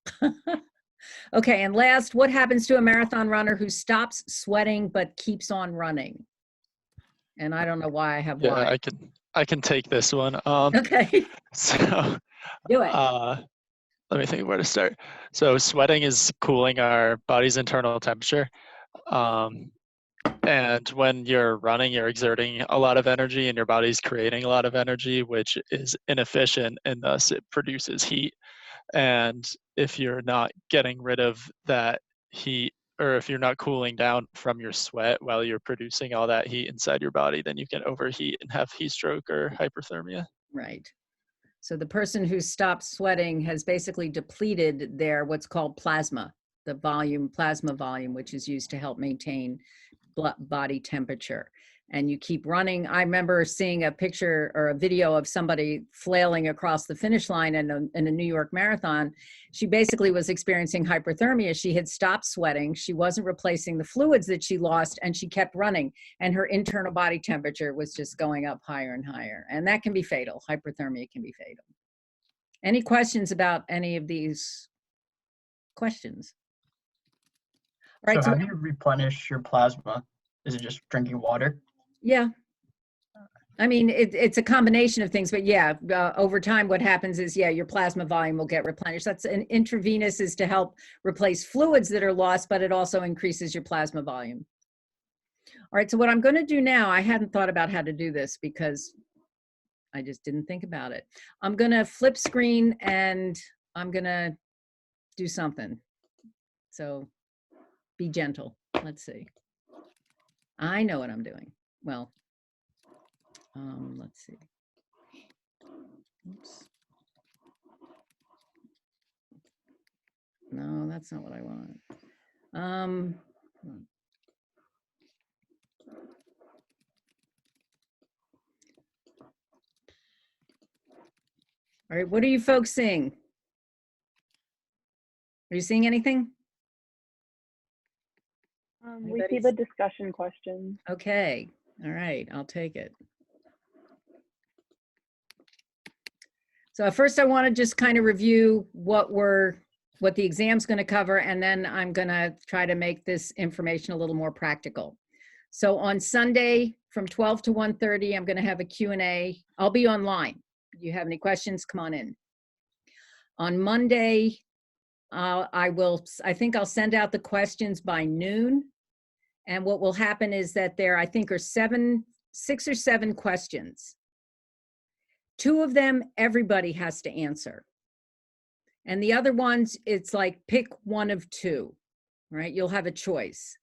[SPEAKER 1] Okay, and last, what happens to a marathon runner who stops sweating but keeps on running? And I don't know why I have
[SPEAKER 8] Yeah,
[SPEAKER 1] why.
[SPEAKER 8] I can take this one.
[SPEAKER 1] Okay,
[SPEAKER 8] So
[SPEAKER 1] do it.
[SPEAKER 8] let me think where to start. So sweating is cooling our body's internal temperature. And when you're running, you're exerting a lot of energy and your body's creating a lot of energy, which is inefficient, and thus it produces heat. And if you're not getting rid of that heat, or if you're not cooling down from your sweat while you're producing all that heat inside your body, then you can overheat and have heat stroke or hyperthermia.
[SPEAKER 1] Right. So the person who stops sweating has basically depleted their what's called plasma, the plasma volume, which is used to help maintain body temperature. And you keep running. I remember seeing a picture or a video of somebody flailing across the finish line in a New York marathon. She basically was experiencing hyperthermia. She had stopped sweating. She wasn't replacing the fluids that she lost, and she kept running. And her internal body temperature was just going up higher and higher. And that can be fatal. Hyperthermia can be fatal. Any questions about any of these questions? All right.
[SPEAKER 4] So how do you replenish your plasma? Is it just drinking water?
[SPEAKER 1] Yeah. I mean, it's a combination of things, but yeah, over time, what happens is, yeah, your plasma volume will get replenished. That's an intravenous is to help replace fluids that are lost, but it also increases your plasma volume. All right. So what I'm going to do now, I hadn't thought about how to do this because I just didn't think about it. I'm going to flip screen and I'm going to do something. So be gentle. Let's see. I know what I'm doing. Well, let's see. Oops. No, that's not what I want. All right, what are you folks seeing? Are you seeing anything?
[SPEAKER 11] We see the discussion questions.
[SPEAKER 1] Okay, all right, I'll take it. So first I want to just kind of review what the exam's going to cover, and then I'm going to try to make this information a little more practical. So on Sunday from 12 to 1:30, I'm going to have a Q&A. I'll be online. If you have any questions, come on in. On Monday, I think I'll send out the questions by noon. And what will happen is that there, I think, are 6 or 7 questions. 2 of them, everybody has to answer. And the other ones, it's like pick one of 2, right? You'll have a choice.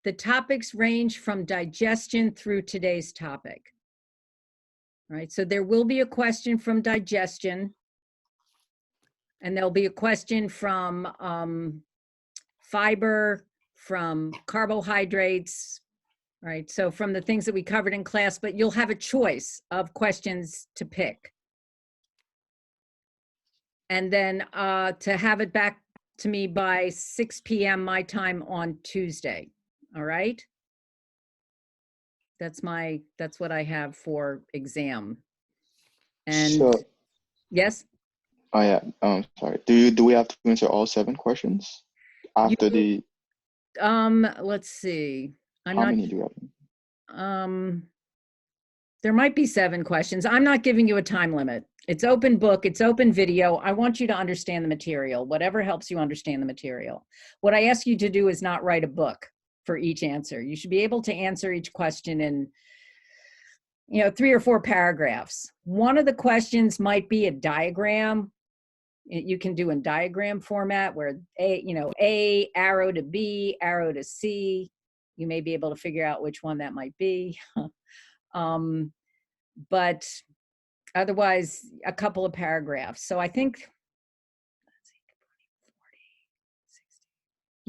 [SPEAKER 1] The topics range from digestion through today's topic, right? So there will be a question from digestion, and there'll be a question from fiber, from carbohydrates, right? So from the things that we covered in class, but you'll have a choice of questions to pick. And then to have it back to me by 6 p.m. my time on Tuesday. All right. That's what I have for exam. And
[SPEAKER 9] So,
[SPEAKER 1] yes.
[SPEAKER 9] oh yeah. Sorry. Do we have to answer all 7 questions after the?
[SPEAKER 1] Let's see.
[SPEAKER 9] How many do you have?
[SPEAKER 1] There might be 7 questions. I'm not giving you a time limit. It's open book, it's open video. I want you to understand the material, whatever helps you understand the material. What I ask you to do is not write a book for each answer. You should be able to answer each question in 3 or 4 paragraphs. One of the questions might be a diagram. You can do in diagram format where A, arrow to B, arrow to C. You may be able to figure out which one that might be. But otherwise, a couple of paragraphs. So I think,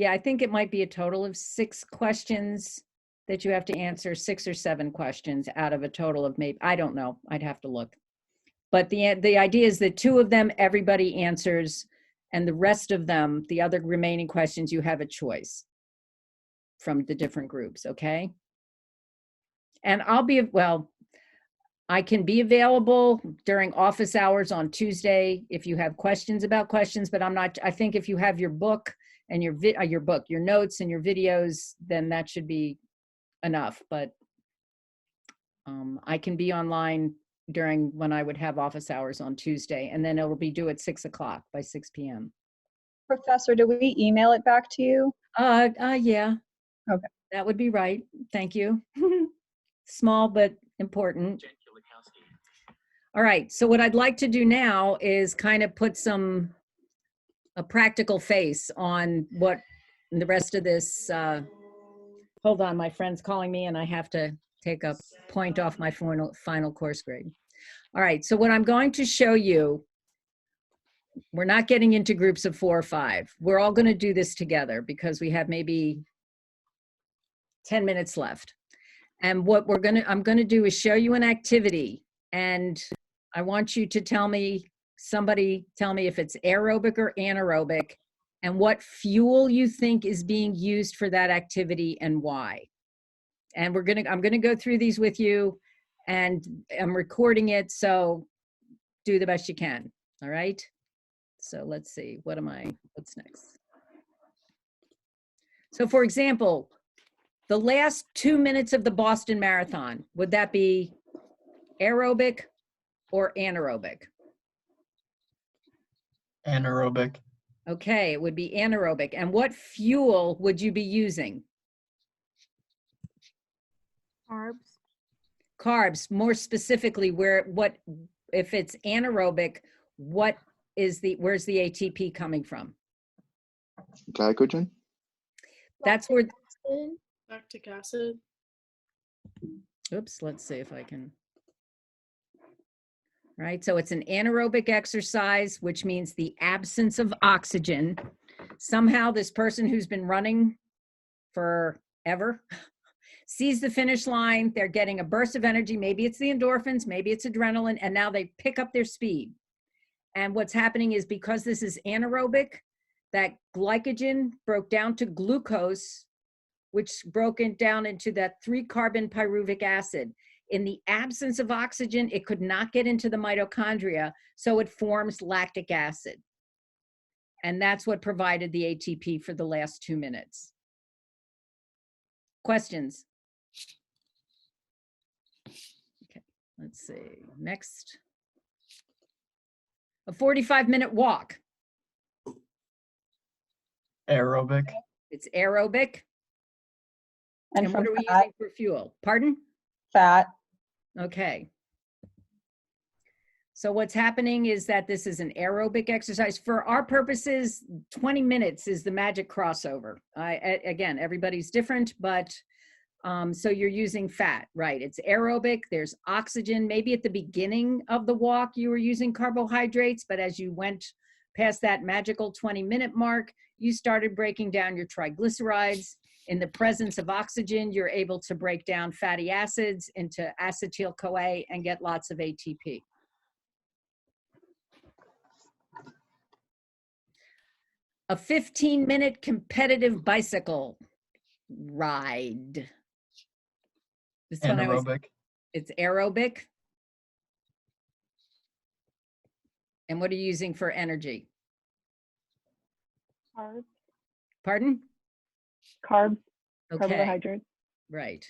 [SPEAKER 1] I think it might be a total of 6 questions that you have to answer, 6 or 7 questions out of a total of maybe, I don't know, I'd have to look. But the idea is that 2 of them, everybody answers, and the rest of them, the other remaining questions, you have a choice from the different groups, okay? And I can be available during office hours on Tuesday if you have questions about questions, but I think if you have your book and your notes and your videos, then that should be enough. But I can be online during when I would have office hours on Tuesday, and then it'll be due at 6 o'clock by 6 p.m.
[SPEAKER 12] Professor, do we email it back to you?
[SPEAKER 1] Yeah.
[SPEAKER 12] Okay.
[SPEAKER 1] That would be right. Thank you. Small but important. All right. So what I'd like to do now is kind of put a practical face on what the rest of this. Hold on, my friend's calling me, and I have to take a point off my final course grade. All right. So what I'm going to show you, we're not getting into groups of 4 or 5. We're all going to do this together because we have maybe 10 minutes left. And what I'm going to do is show you an activity, and I want you to somebody tell me if it's aerobic or anaerobic, and what fuel you think is being used for that activity and why. And I'm going to go through these with you, and I'm recording it, so do the best you can. All right. So let's see, what's next? So for example, the last 2 minutes of the Boston Marathon, would that be aerobic or anaerobic?
[SPEAKER 4] Anaerobic.
[SPEAKER 1] Okay, it would be anaerobic. And what fuel would you be using?
[SPEAKER 7] Carbs.
[SPEAKER 1] Carbs. More specifically, if it's anaerobic, where's the ATP coming from?
[SPEAKER 9] Glycogen.
[SPEAKER 1] That's where
[SPEAKER 13] Lactic acid.
[SPEAKER 1] Oops, let's see if I can. Right, so it's an anaerobic exercise, which means the absence of oxygen. Somehow this person who's been running forever sees the finish line, they're getting a burst of energy, maybe it's the endorphins, maybe it's adrenaline, and now they pick up their speed. And what's happening is because this is anaerobic, that glycogen broke down to glucose, which broke it down into that 3-carbon pyruvic acid. In the absence of oxygen, it could not get into the mitochondria, so it forms lactic acid. And that's what provided the ATP for the last 2 minutes. Questions? Okay, let's see. Next. A 45-minute walk.
[SPEAKER 4] Aerobic.
[SPEAKER 1] It's aerobic. And what are we using for fuel? Pardon?
[SPEAKER 12] Fat.
[SPEAKER 1] Okay. So what's happening is that this is an aerobic exercise. For our purposes, 20 minutes is the magic crossover. Again, everybody's different, but so you're using fat, right? It's aerobic, there's oxygen. Maybe at the beginning of the walk, you were using carbohydrates, but as you went past that magical 20-minute mark, you started breaking down your triglycerides. In the presence of oxygen, you're able to break down fatty acids into acetyl-CoA and get lots of ATP. A 15-minute competitive bicycle ride. This one
[SPEAKER 4] Anaerobic.
[SPEAKER 1] It's aerobic. And what are you using for energy?
[SPEAKER 11] Carbs.
[SPEAKER 1] Pardon?
[SPEAKER 11] Carbs.
[SPEAKER 1] Okay.
[SPEAKER 11] Carbohydrates.
[SPEAKER 1] Right.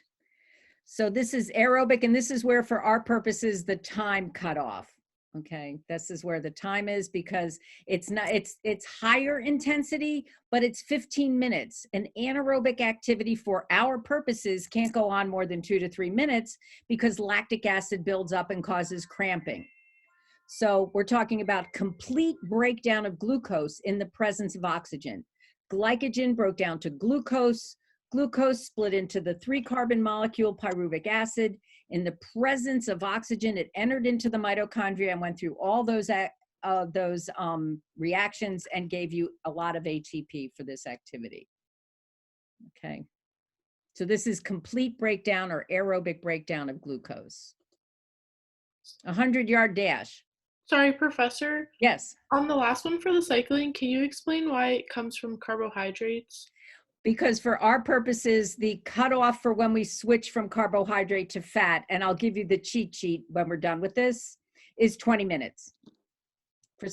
[SPEAKER 1] So this is aerobic, and this is where, for our purposes, the time cutoff. Okay, this is where the time is, because it's not, it's higher intensity, but it's 15 minutes. An anaerobic activity for our purposes can't go on more than 2 to 3 minutes because lactic acid builds up and causes cramping. So we're talking about complete breakdown of glucose in the presence of oxygen. Glycogen broke down to glucose. Glucose split into the 3-carbon molecule pyruvic acid. In the presence of oxygen, it entered into the mitochondria and went through all those reactions and gave you a lot of ATP for this activity. Okay. So this is complete breakdown or aerobic breakdown of glucose. 100-yard dash.
[SPEAKER 13] Sorry, Professor.
[SPEAKER 1] Yes.
[SPEAKER 13] On the last one for the cycling, can you explain why it comes from carbohydrates?
[SPEAKER 1] Because for our purposes, the cutoff for when we switch from carbohydrate to fat, and I'll give you the cheat sheet when we're done with this, is 20 minutes. For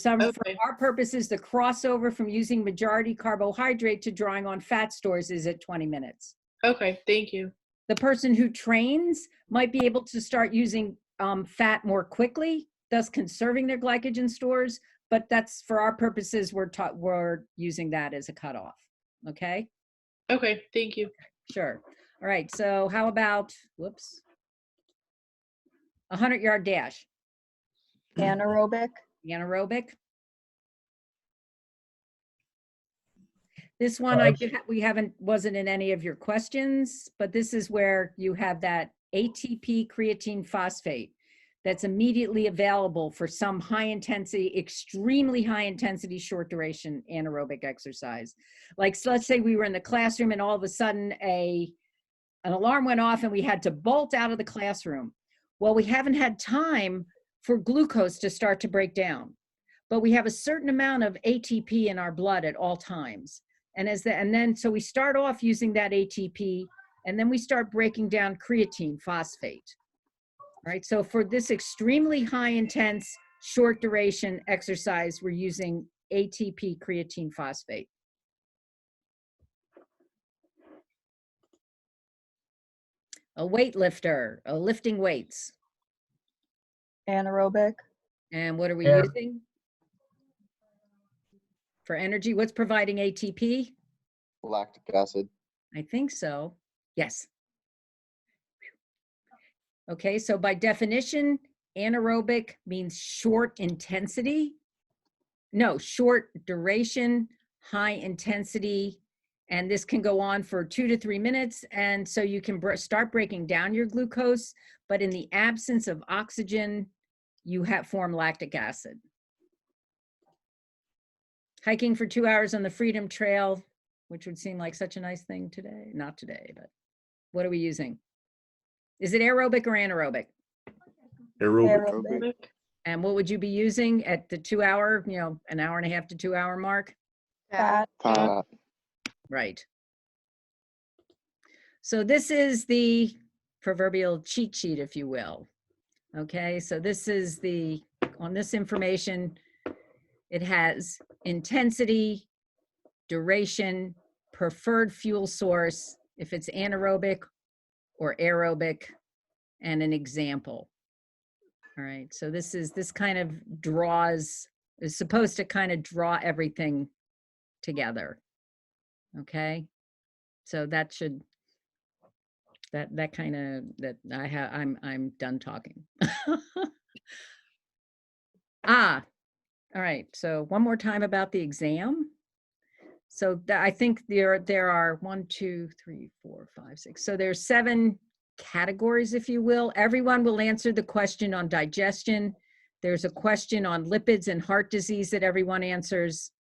[SPEAKER 1] our purposes, the crossover from using majority carbohydrate to drawing on fat stores is at 20 minutes.
[SPEAKER 13] Okay, thank you.
[SPEAKER 1] The person who trains might be able to start using fat more quickly, thus conserving their glycogen stores, but that's, for our purposes, we're using that as a cutoff. Okay?
[SPEAKER 13] Okay, thank you.
[SPEAKER 1] Sure. All right, so how about, whoops, 100-yard dash.
[SPEAKER 12] Anaerobic.
[SPEAKER 1] Anaerobic. This one wasn't in any of your questions, but this is where you have that ATP creatine phosphate that's immediately available for some high intensity, extremely high intensity, short duration anaerobic exercise. Like, so let's say we were in the classroom and all of a sudden an alarm went off and we had to bolt out of the classroom. Well, we haven't had time for glucose to start to break down, but we have a certain amount of ATP in our blood at all times. So we start off using that ATP, and then we start breaking down creatine phosphate. All right, so for this extremely high intense, short duration exercise, we're using ATP creatine phosphate. A weightlifter, lifting weights.
[SPEAKER 12] Anaerobic.
[SPEAKER 1] And what are we using? For energy, what's providing ATP?
[SPEAKER 10] Lactic acid.
[SPEAKER 1] I think so. Yes. Okay, so by definition, anaerobic means short intensity. No, short duration, high intensity, and this can go on for 2 to 3 minutes. And so you can start breaking down your glucose, but in the absence of oxygen, you form lactic acid. Hiking for 2 hours on the Freedom Trail, which would seem like such a nice thing today. Not today, but what are we using? Is it aerobic or anaerobic?
[SPEAKER 12] Aerobic.
[SPEAKER 1] And what would you be using at the 2 hour, an hour and a half to 2 hour mark?
[SPEAKER 12] Fat.
[SPEAKER 1] Right. So this is the proverbial cheat sheet, if you will. Okay, so this is on this information, it has intensity, duration, preferred fuel source, if it's anaerobic or aerobic, and an example. All right, so this kind of is supposed to kind of draw everything together. Okay, so that should, I'm done talking. All right, so one more time about the exam. So I think there are 1, 2, 3, 4, 5, 6. So there's 7 categories, if you will. Everyone will answer the question on digestion. There's a question on lipids and heart disease that everyone answers.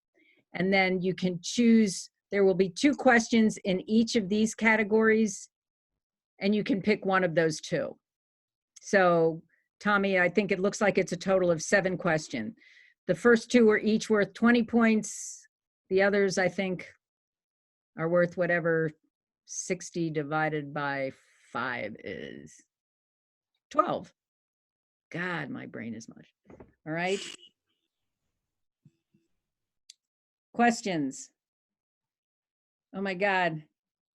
[SPEAKER 1] And then you can choose, there will be 2 questions in each of these categories, and you can pick one of those 2. So Tommy, I think it looks like it's a total of 7 questions. The first 2 are each worth 20 points. The others, I think, are worth whatever 60 divided by 5 is. 12. God, my brain is mush. All right. Questions? Oh my God,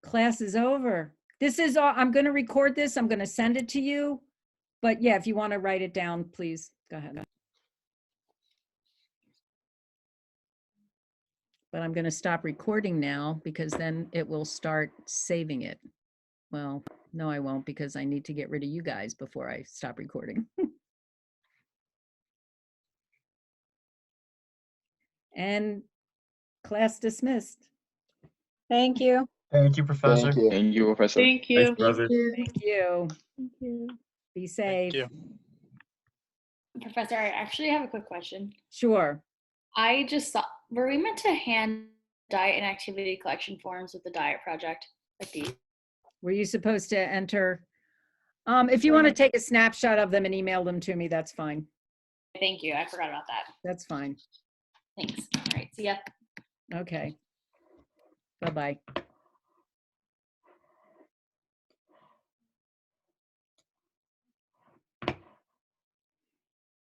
[SPEAKER 1] class is over. This is all, I'm going to record this. I'm going to send it to you. But yeah, if you want to write it down, please go ahead. But I'm going to stop recording now because then it will start saving it. Well, no, I won't because I need to get rid of you guys before I stop recording. And class dismissed.
[SPEAKER 12] Thank you.
[SPEAKER 4] Thank you, Professor.
[SPEAKER 10] Thank you.
[SPEAKER 9] Thank you, Professor.
[SPEAKER 13] Thank you.
[SPEAKER 1] Thank you.
[SPEAKER 11] Thank you.
[SPEAKER 1] Be safe.
[SPEAKER 8] you.
[SPEAKER 2] Professor, I actually have a quick question.
[SPEAKER 1] Sure.
[SPEAKER 2] I just thought, were we meant to hand diet and activity collection forms with the diet project? Like these?
[SPEAKER 1] Were you supposed to enter? If you want to take a snapshot of them and email them to me, that's fine.
[SPEAKER 2] Thank you. I forgot about that.
[SPEAKER 1] That's fine.
[SPEAKER 2] Thanks. All right. See ya.
[SPEAKER 1] Okay. Bye-bye.